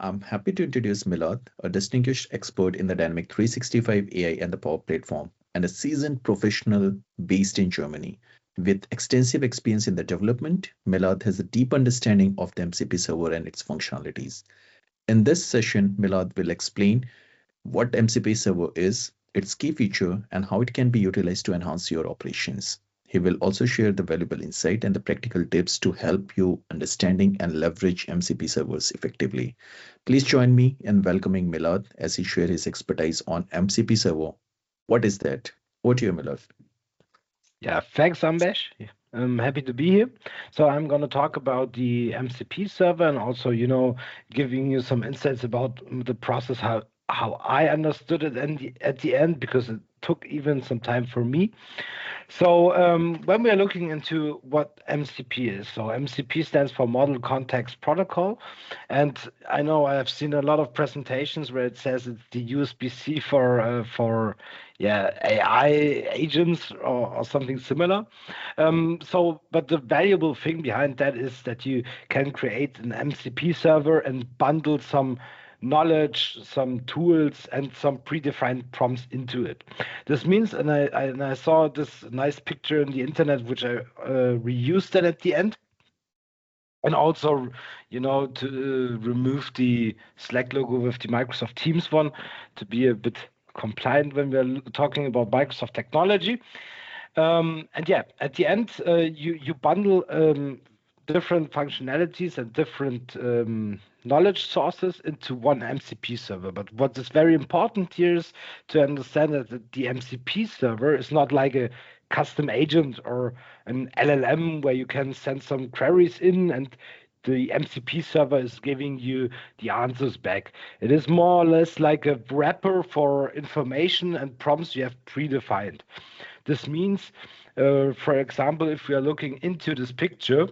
I'm happy to introduce Milad, a distinguished expert in the Dynamic 365 AI and the Power Platform, and a seasoned professional based in Germany. With extensive experience in the development, Milad has a deep understanding of the MCP server and its functionalities. In this session, Milad will explain what MCP server is, its key feature, and how it can be utilized to enhance your operations. He will also share the valuable insight and the practical tips to help you understanding and leverage MCP servers effectively. Please join me in welcoming Milad as he shares his expertise on MCP server. What is that? Over to you, Milad. Yeah, thanks, Ambesh. I'm happy to be here. So I'm going to talk about the MCP server and also, giving you some insights about the process, how I understood it at the end, because it took even some time for me. So when we are looking into what MCP is, so MCP stands for Model Context Protocol. And I know I have seen a lot of presentations where it says it's the USB-C for AI agents or something similar. But the valuable thing behind that is that you can create an MCP server and bundle some knowledge, some tools, and some predefined prompts into it. This means, and I saw this nice picture in the internet, which I reused then at the end. And also, to remove the Slack logo with the Microsoft Teams one to be a bit compliant when we're talking about Microsoft technology. At the end, you bundle different functionalities and different knowledge sources into one MCP server. But what is very important here is to understand that the MCP server is not like a custom agent or an LLM where you can send some queries in and the MCP server is giving you the answers back. It is more or less like a wrapper for information and prompts you have predefined. This means, for example, if we are looking into this picture,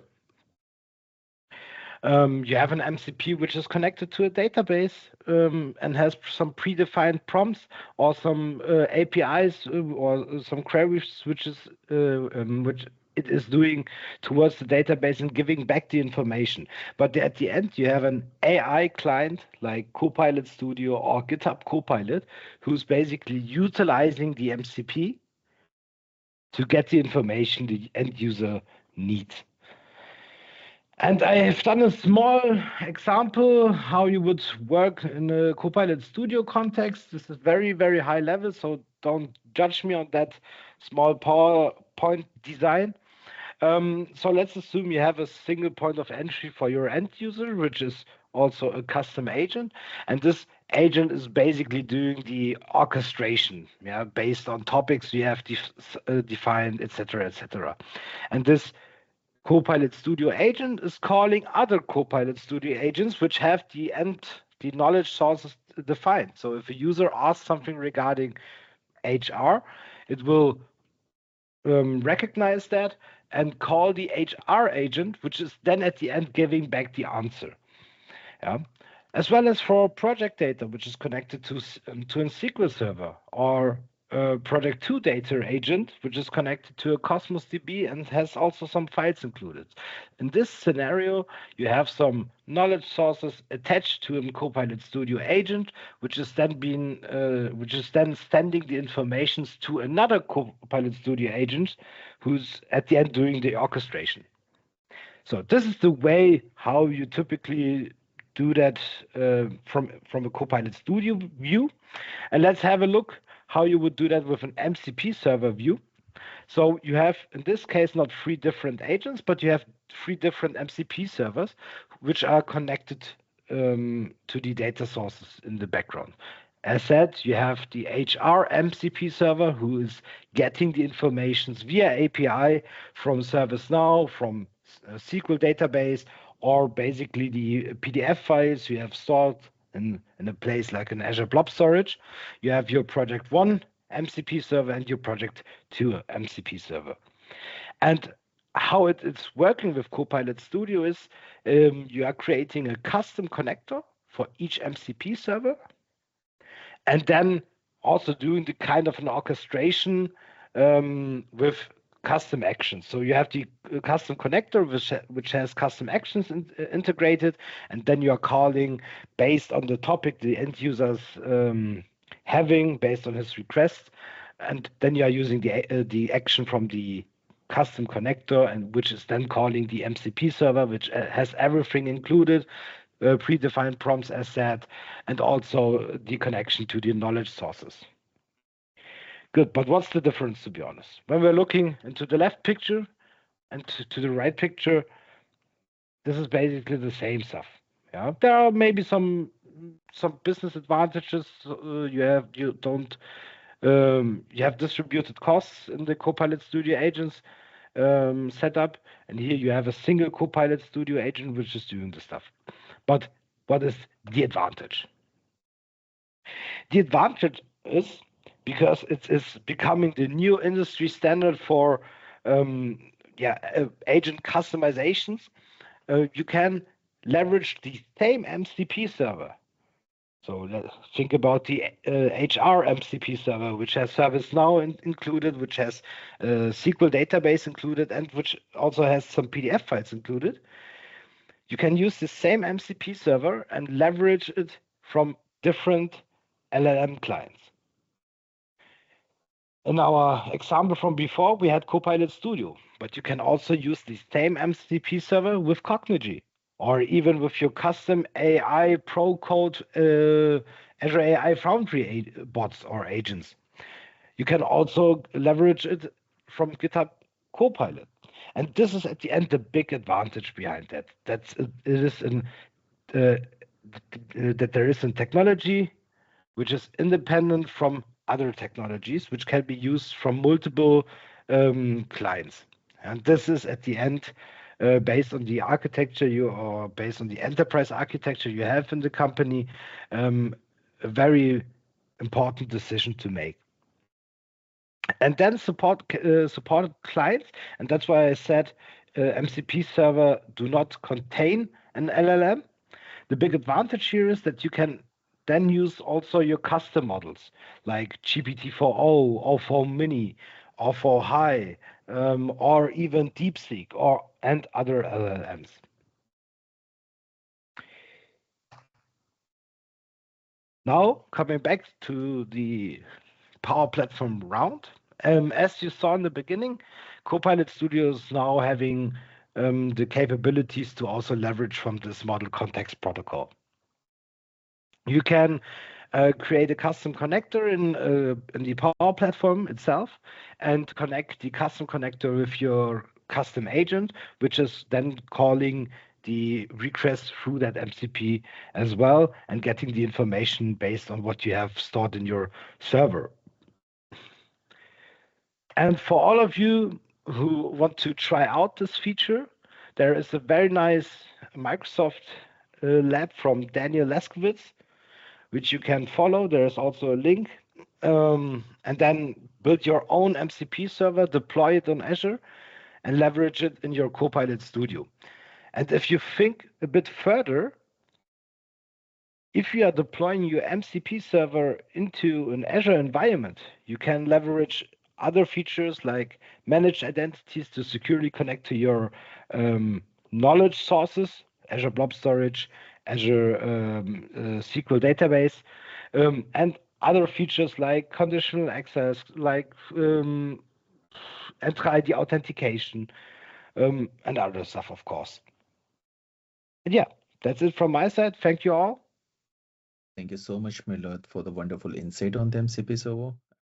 you have an MCP which is connected to a database and has some predefined prompts or some APIs or some queries which it is doing towards the database and giving back the information. But at the end, you have an AI client like Copilot Studio or GitHub Copilot, who's basically utilizing the MCP to get the information the end user needs. And I have done a small example how you would work in a Copilot Studio context. This is very, very high level, so don't judge me on that small PowerPoint design. So let's assume you have a single point of entry for your end user, which is also a custom agent. And this agent is basically doing the orchestration, based on topics you have defined, etc., etc. And this Copilot Studio agent is calling other Copilot Studio agents which have the knowledge sources defined. So if a user asks something regarding HR, it will recognize that and call the HR agent, which is then at the end giving back the answer. As well as for project data, which is connected to a SQL server, or Project 2 data agent, which is connected to a Cosmos DB and has also some files included. In this scenario, you have some knowledge sources attached to a Copilot Studio agent, which is then sending the informations to another Copilot Studio agent, who's at the end doing the orchestration. So this is the way how you typically do that from a Copilot Studio view. And let's have a look how you would do that with an MCP server view. So you have, in this case, not 3 different agents, but you have 3 different MCP servers, which are connected to the data sources in the background. As said, you have the HR MCP server, who is getting the information via API from ServiceNow, from a SQL database, or basically the PDF files you have stored in a place like an Azure Blob Storage. You have your Project 1 MCP server and your Project 2 MCP server. And how it's working with Copilot Studio is you are creating a custom connector for each MCP server, and then also doing the kind of an orchestration with custom actions. So you have the custom connector, which has custom actions integrated, and then you are calling based on the topic the end user's having, based on his request, and then you are using the action from the custom connector, and which is then calling the MCP server, which has everything included, predefined prompts as said, and also the connection to the knowledge sources. Good, but what's the difference, to be honest? When we're looking into the left picture and to the right picture, this is basically the same stuff. Yeah, there are maybe some business advantages. You have distributed costs in the Copilot Studio agents setup, and here you have a single Copilot Studio agent which is doing the stuff. But what is the advantage? The advantage is because it is becoming the new industry standard for agent customizations. You can leverage the same MCP server. So let's think about the HR MCP server, which has ServiceNow included, which has SQL database included, and which also has some PDF files included. You can use the same MCP server and leverage it from different LLM clients. In our example from before, we had Copilot Studio, but you can also use the same MCP server with Cognigy, or even with your custom AI Pro Code Azure AI Foundry bots or agents. You can also leverage it from GitHub Copilot. And this is at the end the big advantage behind that. That there is a technology which is independent from other technologies, which can be used from multiple clients. And this is at the end based on the architecture or based on the enterprise architecture you have in the company, a very important decision to make. And then support clients, and that's why I said MCP server do not contain an LLM. The big advantage here is that you can then use also your custom models like GPT-4o, O4 Mini, O4 High, or even DeepSeek and other LLMs. Now, coming back to the Power Platform round, as you saw in the beginning, Copilot Studio is now having the capabilities to also leverage from this model context protocol. You can create a custom connector in the Power Platform itself and connect the custom connector with your custom agent, which is then calling the request through that MCP as well and getting the information based on what you have stored in your server. And for all of you who want to try out this feature, there is a very nice Microsoft lab from Daniel Laskewitz, which you can follow. There is also a link. And then build your own MCP server, deploy it on Azure, and leverage it in your Copilot Studio. And if you think a bit further, if you are deploying your MCP server into an Azure environment, you can leverage other features like managed identities to securely connect to your knowledge sources, Azure Blob Storage, Azure SQL database, and other features like conditional access, like Entra ID authentication, and other stuff, of course. And yeah, that's it from my side. Thank you all. Thank you so much, Milad, for the wonderful insight on the MCP server.